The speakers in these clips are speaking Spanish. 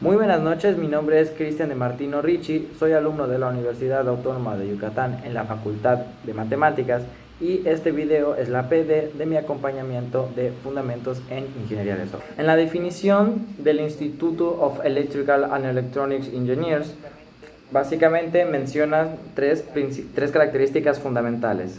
Muy buenas noches, mi nombre es Cristian de Martino Ricci, soy alumno de la Universidad Autónoma de Yucatán en la Facultad de Matemáticas y este video es la PD de mi acompañamiento de Fundamentos en Ingeniería de Software. En la definición del Institute of Electrical and Electronics Engineers, básicamente menciona tres características fundamentales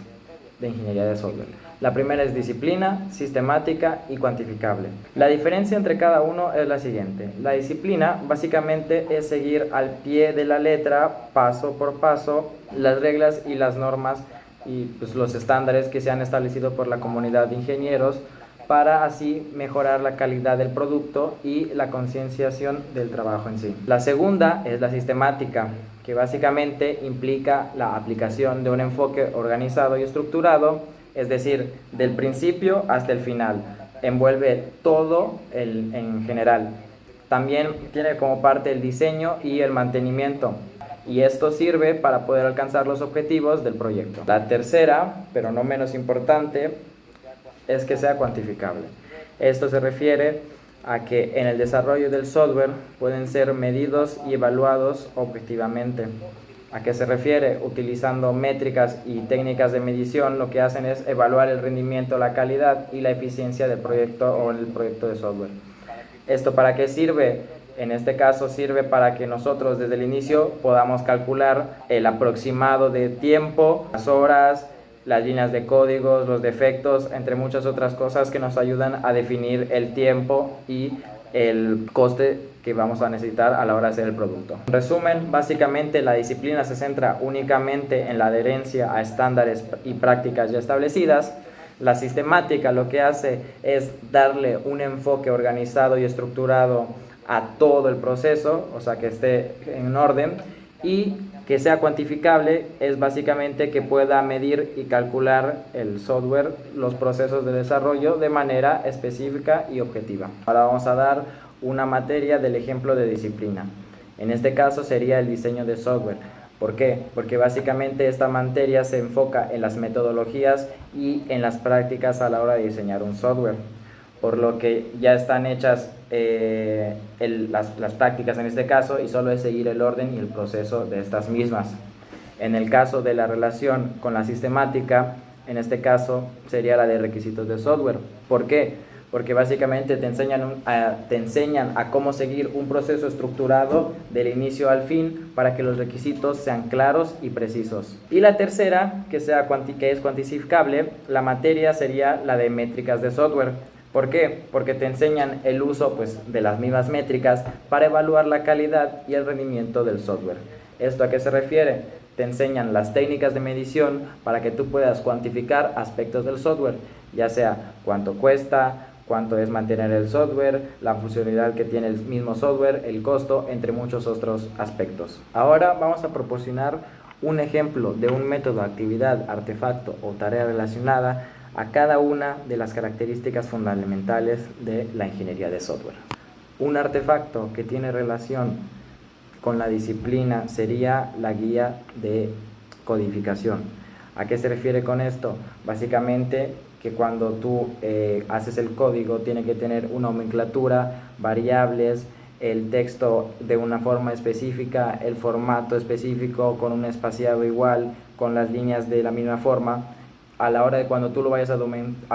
de ingeniería de software. La primera es disciplina, sistemática y cuantificable. La diferencia entre cada uno es la siguiente. La disciplina básicamente es seguir al pie de la letra, paso por paso, las reglas y las normas y los estándares que se han establecido por la comunidad de ingenieros para así mejorar la calidad del producto y la concienciación del trabajo en sí. La segunda es la sistemática, que básicamente implica la aplicación de un enfoque organizado y estructurado, es decir, del principio hasta el final, envuelve todo en general. También tiene como parte el diseño y el mantenimiento, y esto sirve para poder alcanzar los objetivos del proyecto. La tercera, pero no menos importante, es que sea cuantificable. Esto se refiere a que en el desarrollo del software pueden ser medidos y evaluados objetivamente. ¿A qué se refiere? Utilizando métricas y técnicas de medición, lo que hacen es evaluar el rendimiento, la calidad y la eficiencia del proyecto o el proyecto de software. ¿Esto para qué sirve? En este caso sirve para que nosotros desde el inicio podamos calcular el aproximado de tiempo, las horas, las líneas de códigos, los defectos, entre muchas otras cosas que nos ayudan a definir el tiempo y el coste que vamos a necesitar a la hora de hacer el producto. En resumen, básicamente la disciplina se centra únicamente en la adherencia a estándares y prácticas ya establecidas. La sistemática lo que hace es darle un enfoque organizado y estructurado a todo el proceso, o sea que esté en orden, y que sea cuantificable es básicamente que pueda medir y calcular el software, los procesos de desarrollo de manera específica y objetiva. Ahora vamos a dar una materia del ejemplo de disciplina. En este caso sería el diseño de software. ¿Por qué? Porque básicamente esta materia se enfoca en las metodologías y en las prácticas a la hora de diseñar un software, por lo que ya están hechas las prácticas en este caso y solo es seguir el orden y el proceso de estas mismas. En el caso de la relación con la sistemática, en este caso sería la de requisitos de software. ¿Por qué? Porque básicamente te enseñan a cómo seguir un proceso estructurado del inicio al fin para que los requisitos sean claros y precisos. Y la tercera, que es cuantificable, la materia sería la de métricas de software. ¿Por qué? Porque te enseñan el uso de las mismas métricas para evaluar la calidad y el rendimiento del software. ¿Esto a qué se refiere? Te enseñan las técnicas de medición para que tú puedas cuantificar aspectos del software, ya sea cuánto cuesta, cuánto es mantener el software, la funcionalidad que tiene el mismo software, el costo, entre muchos otros aspectos. Ahora vamos a proporcionar un ejemplo de un método, actividad, artefacto o tarea relacionada a cada una de las características fundamentales de la ingeniería de software. Un artefacto que tiene relación con la disciplina sería la guía de codificación. ¿A qué se refiere con esto? Básicamente que cuando tú haces el código tiene que tener una nomenclatura, variables, el texto de una forma específica, el formato específico con un espaciado igual, con las líneas de la misma forma. A la hora de cuando tú lo vayas a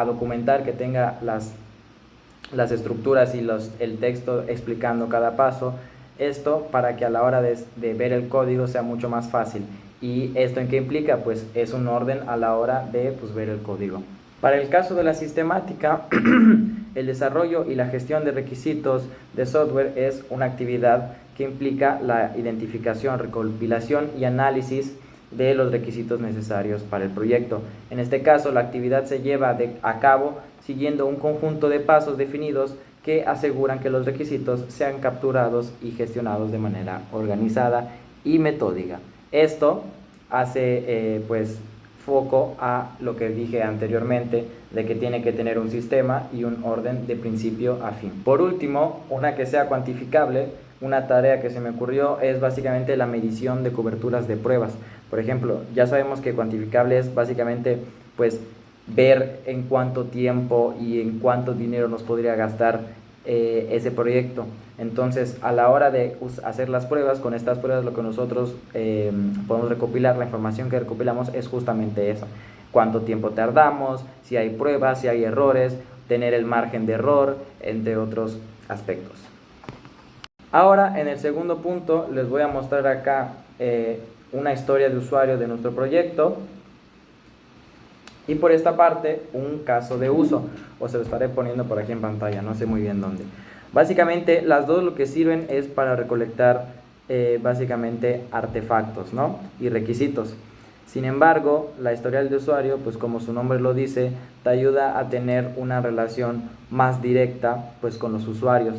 documentar, que tenga las estructuras y el texto explicando cada paso. Esto para que a la hora de ver el código sea mucho más fácil. ¿Y esto en qué implica? Pues es un orden a la hora de ver el código. Para el caso de la sistemática, el desarrollo y la gestión de requisitos de software es una actividad que implica la identificación, recopilación y análisis de los requisitos necesarios para el proyecto. En este caso, la actividad se lleva a cabo siguiendo un conjunto de pasos definidos que aseguran que los requisitos sean capturados y gestionados de manera organizada y metódica. Esto hace foco a lo que dije anteriormente, de que tiene que tener un sistema y un orden de principio a fin. Por último, una que sea cuantificable, una tarea que se me ocurrió es básicamente la medición de coberturas de pruebas. Por ejemplo, ya sabemos que cuantificable es básicamente ver en cuánto tiempo y en cuánto dinero nos podría gastar ese proyecto. Entonces, a la hora de hacer las pruebas, con estas pruebas lo que nosotros podemos recopilar, la información que recopilamos es justamente eso: cuánto tiempo tardamos, si hay pruebas, si hay errores, tener el margen de error, entre otros aspectos. Ahora, en el segundo punto, les voy a mostrar acá una historia de usuario de nuestro proyecto, y por esta parte un caso de uso, o se lo estaré poniendo por aquí en pantalla, no sé muy bien dónde. Básicamente las dos lo que sirven es para recolectar básicamente artefactos, ¿no? Y requisitos. Sin embargo, la historial de usuario, pues como su nombre lo dice, te ayuda a tener una relación más directa pues con los usuarios,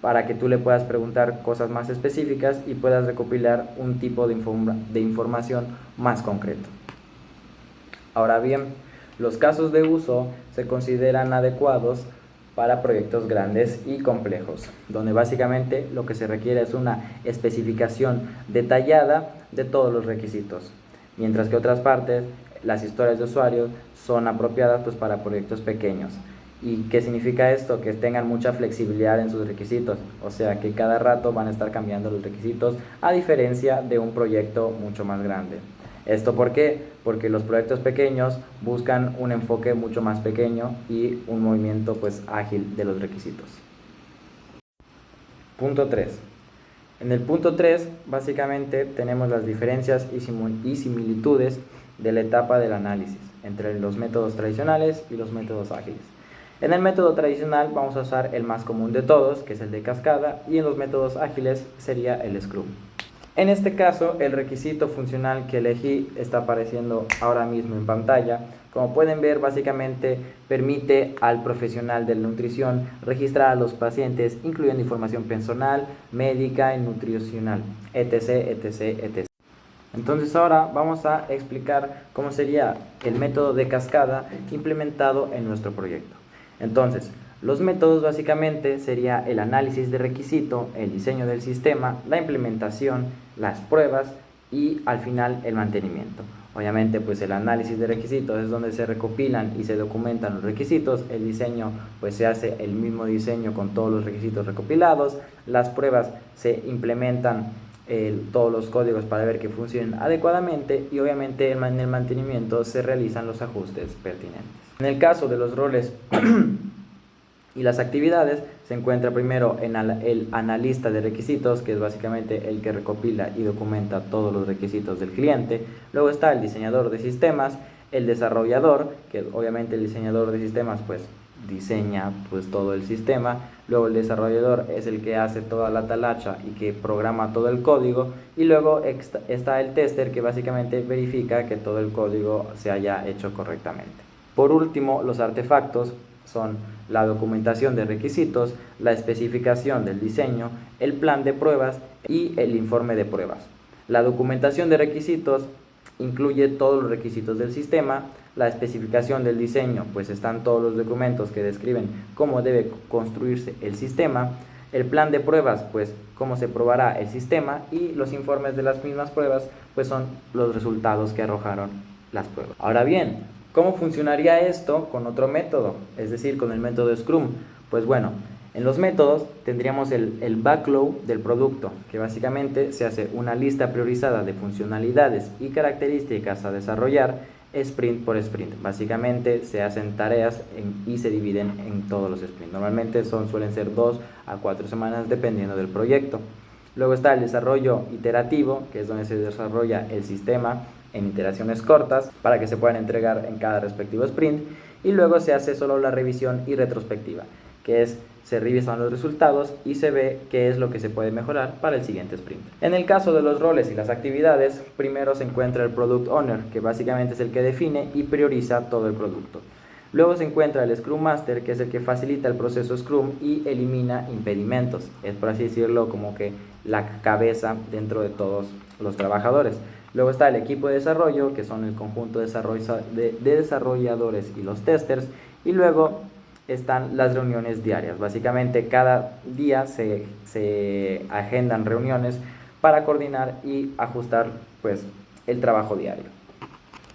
para que tú le puedas preguntar cosas más específicas y puedas recopilar un tipo de información más concreto. Ahora bien, los casos de uso se consideran adecuados para proyectos grandes y complejos, donde básicamente lo que se requiere es una especificación detallada de todos los requisitos, mientras que otras partes, las historias de usuarios, son apropiadas pues para proyectos pequeños. ¿Y qué significa esto? Que tengan mucha flexibilidad en sus requisitos, o sea que cada rato van a estar cambiando los requisitos, a diferencia de un proyecto mucho más grande. ¿Esto por qué? Porque los proyectos pequeños buscan un enfoque mucho más pequeño y un movimiento pues ágil de los requisitos. Punto 3. En el punto 3 básicamente tenemos las diferencias y similitudes de la etapa del análisis entre los métodos tradicionales y los métodos ágiles. En el método tradicional vamos a usar el más común de todos, que es el de cascada, y en los métodos ágiles sería el Scrum. En este caso, el requisito funcional que elegí está apareciendo ahora mismo en pantalla. Como pueden ver, básicamente permite al profesional de la nutrición registrar a los pacientes, incluyendo información personal, médica y nutricional, etc, etc, etc. Entonces ahora vamos a explicar cómo sería el método de cascada implementado en nuestro proyecto. Entonces, los métodos básicamente sería el análisis de requisito, el diseño del sistema, la implementación, las pruebas y al final el mantenimiento. Obviamente pues el análisis de requisitos es donde se recopilan y se documentan los requisitos. El diseño pues se hace el mismo diseño con todos los requisitos recopilados. Las pruebas se implementan todos los códigos para ver que funcionen adecuadamente, y obviamente en el mantenimiento se realizan los ajustes pertinentes. En el caso de los roles y las actividades, se encuentra primero en el analista de requisitos, que es básicamente el que recopila y documenta todos los requisitos del cliente. Luego está el diseñador de sistemas, el desarrollador, que obviamente el diseñador de sistemas pues diseña pues todo el sistema. Luego el desarrollador es el que hace toda la talacha y que programa todo el código, y luego está el tester, que básicamente verifica que todo el código se haya hecho correctamente. Por último, los artefactos son la documentación de requisitos, la especificación del diseño, el plan de pruebas y el informe de pruebas. La documentación de requisitos incluye todos los requisitos del sistema. La especificación del diseño, pues están todos los documentos que describen cómo debe construirse el sistema. El plan de pruebas, pues cómo se probará el sistema, y los informes de las mismas pruebas, pues son los resultados que arrojaron las pruebas. Ahora bien, ¿cómo funcionaría esto con otro método? Es decir, con el método Scrum. Pues bueno, en los métodos tendríamos el backlog del producto, que básicamente se hace una lista priorizada de funcionalidades y características a desarrollar sprint por sprint. Básicamente se hacen tareas y se dividen en todos los sprints. Normalmente suelen ser 2 a 4 semanas dependiendo del proyecto. Luego está el desarrollo iterativo, que es donde se desarrolla el sistema en iteraciones cortas para que se puedan entregar en cada respectivo sprint. Y luego se hace solo la revisión y retrospectiva, que es se revisan los resultados y se ve qué es lo que se puede mejorar para el siguiente sprint. En el caso de los roles y las actividades, primero se encuentra el Product Owner, que básicamente es el que define y prioriza todo el producto. Luego se encuentra el Scrum Master, que es el que facilita el proceso Scrum y elimina impedimentos. Es, por así decirlo, como que la cabeza dentro de todos los trabajadores. Luego está el equipo de desarrollo, que son el conjunto de desarrolladores y los testers. Y luego están las reuniones diarias. Básicamente cada día se agendan reuniones para coordinar y ajustar pues el trabajo diario.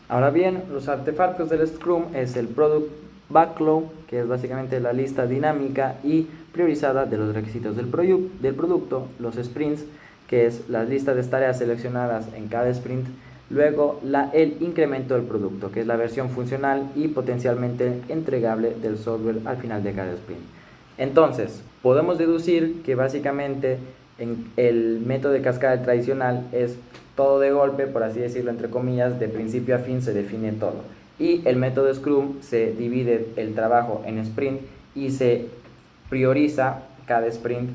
Ahora bien, los artefactos del Scrum es el Product backlog, que es básicamente la lista dinámica y priorizada de los requisitos del producto, los sprints, que es la lista de tareas seleccionadas en cada sprint, luego el incremento del producto, que es la versión funcional y potencialmente entregable del software al final de cada sprint. Entonces, podemos deducir que básicamente en el método de cascada tradicional es todo de golpe, por así decirlo, entre comillas, de principio a fin se define todo. Y el método Scrum se divide el trabajo en sprint y se prioriza cada sprint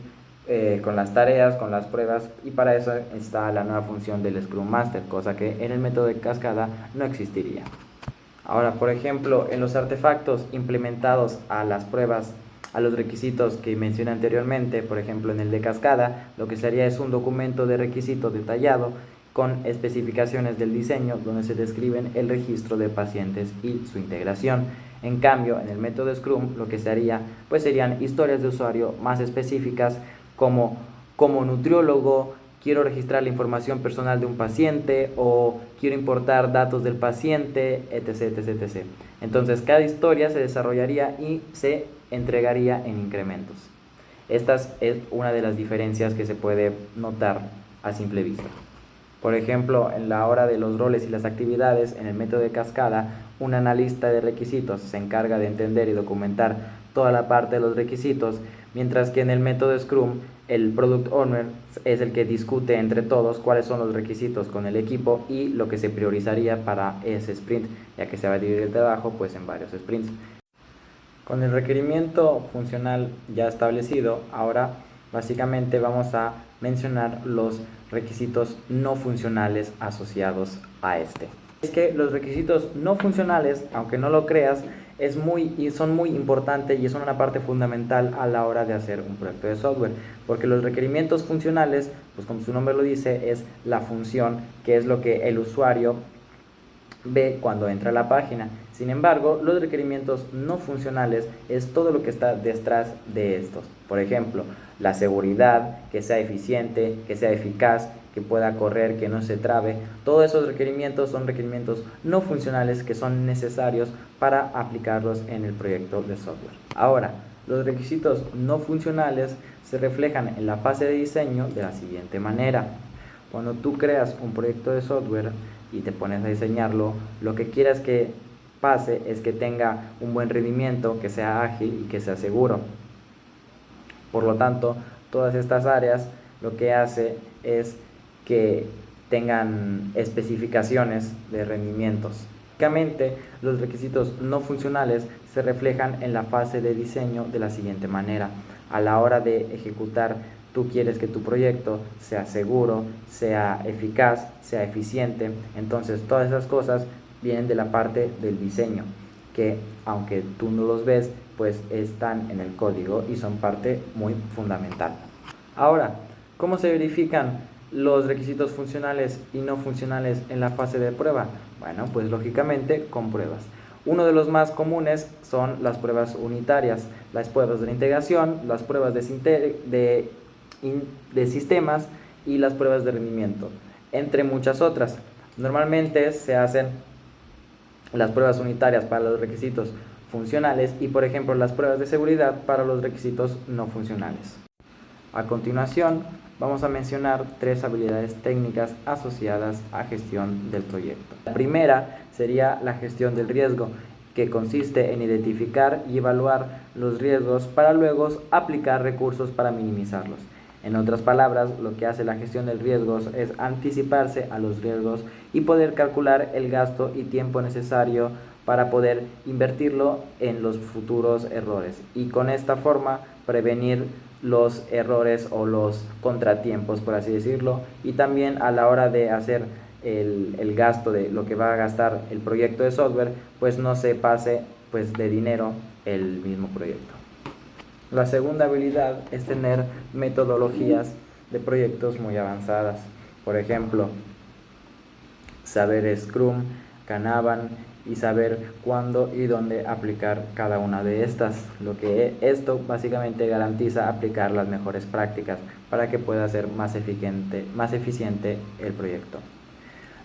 con las tareas, con las pruebas, y para eso está la nueva función del Scrum Master, cosa que en el método de cascada no existiría. Ahora, por ejemplo, en los artefactos implementados a las pruebas, a los requisitos que mencioné anteriormente, por ejemplo en el de cascada, lo que sería es un documento de requisitos detallado con especificaciones del diseño donde se describen el registro de pacientes y su integración. En cambio, en el método Scrum lo que se haría pues serían historias de usuario más específicas como nutriólogo quiero registrar la información personal de un paciente o quiero importar datos del paciente, etc, etc, etc. Entonces cada historia se desarrollaría y se entregaría en incrementos. Esta es una de las diferencias que se puede notar a simple vista. Por ejemplo, en la hora de los roles y las actividades, en el método de cascada, un analista de requisitos se encarga de entender y documentar toda la parte de los requisitos, mientras que en el método Scrum, el Product Owner es el que discute entre todos cuáles son los requisitos con el equipo y lo que se priorizaría para ese sprint, ya que se va a dividir el trabajo pues en varios sprints. Con el requerimiento funcional ya establecido, ahora básicamente vamos a mencionar los requisitos no funcionales asociados a este. Es que los requisitos no funcionales, aunque no lo creas, son muy importantes y son una parte fundamental a la hora de hacer un proyecto de software, porque los requerimientos funcionales, pues como su nombre lo dice, es la función, que es lo que el usuario ve cuando entra a la página. Sin embargo, los requerimientos no funcionales es todo lo que está detrás de estos. Por ejemplo, la seguridad, que sea eficiente, que sea eficaz, que pueda correr, que no se trabe. Todos esos requerimientos son requerimientos no funcionales que son necesarios para aplicarlos en el proyecto de software. Ahora, los requisitos no funcionales se reflejan en la fase de diseño de la siguiente manera. Cuando tú creas un proyecto de software y te pones a diseñarlo, lo que quieras que pase es que tenga un buen rendimiento, que sea ágil y que sea seguro. Por lo tanto, todas estas áreas lo que hace es que tengan especificaciones de rendimientos. Básicamente, los requisitos no funcionales se reflejan en la fase de diseño de la siguiente manera. A la hora de ejecutar, tú quieres que tu proyecto sea seguro, sea eficaz, sea eficiente. Entonces, todas esas cosas vienen de la parte del diseño, que aunque tú no los ves, pues están en el código y son parte muy fundamental. Ahora, ¿cómo se verifican los requisitos funcionales y no funcionales en la fase de prueba? Bueno, pues lógicamente con pruebas. Uno de los más comunes son las pruebas unitarias, las pruebas de la integración, las pruebas de sistemas y las pruebas de rendimiento, entre muchas otras. Normalmente se hacen las pruebas unitarias para los requisitos funcionales y, por ejemplo, las pruebas de seguridad para los requisitos no funcionales. A continuación, vamos a mencionar 3 habilidades técnicas asociadas a gestión del proyecto. La primera sería la gestión del riesgo, que consiste en identificar y evaluar los riesgos para luego aplicar recursos para minimizarlos. En otras palabras, lo que hace la gestión del riesgo es anticiparse a los riesgos y poder calcular el gasto y tiempo necesario para poder invertirlo en los futuros errores y con esta forma prevenir los errores o los contratiempos, por así decirlo, y también a la hora de hacer el gasto de lo que va a gastar el proyecto de software, pues no se pase pues de dinero el mismo proyecto. La segunda habilidad es tener metodologías de proyectos muy avanzadas. Por ejemplo, saber Scrum, Kanban y saber cuándo y dónde aplicar cada una de estas. Lo que esto básicamente garantiza aplicar las mejores prácticas para que pueda ser más eficiente el proyecto.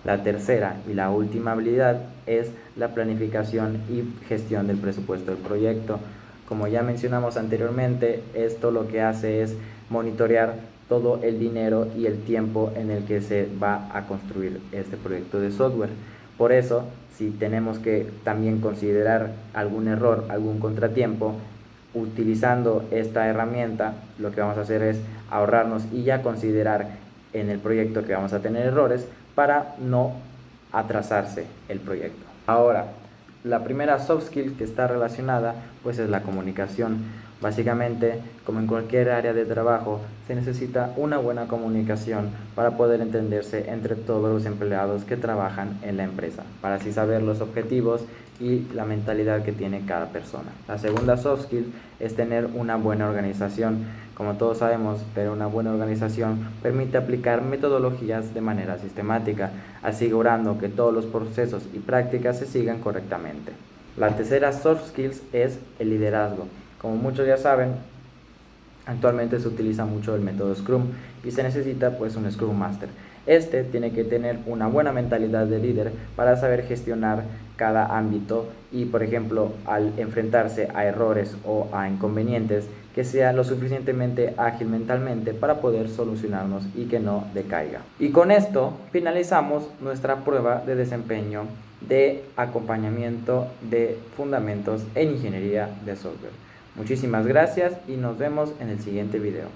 La tercera y la última habilidad es la planificación y gestión del presupuesto del proyecto. Como ya mencionamos anteriormente, esto lo que hace es monitorear todo el dinero y el tiempo en el que se va a construir este proyecto de software. Por eso, si tenemos que también considerar algún error, algún contratiempo, utilizando esta herramienta, lo que vamos a hacer es ahorrarnos y ya considerar en el proyecto que vamos a tener errores para no atrasarse el proyecto. Ahora, la primera soft skill que está relacionada pues es la comunicación. Básicamente, como en cualquier área de trabajo, se necesita una buena comunicación para poder entenderse entre todos los empleados que trabajan en la empresa, para así saber los objetivos y la mentalidad que tiene cada persona. La segunda soft skill es tener una buena organización. Como todos sabemos, tener una buena organización permite aplicar metodologías de manera sistemática, asegurando que todos los procesos y prácticas se sigan correctamente. La tercera soft skills es el liderazgo. Como muchos ya saben, actualmente se utiliza mucho el método Scrum y se necesita pues un Scrum Master. Este tiene que tener una buena mentalidad de líder para saber gestionar cada ámbito y, por ejemplo, al enfrentarse a errores o a inconvenientes, que sea lo suficientemente ágil mentalmente para poder solucionarnos y que no decaiga. Y con esto finalizamos nuestra prueba de desempeño de acompañamiento de fundamentos en ingeniería de software. Muchísimas gracias y nos vemos en el siguiente video.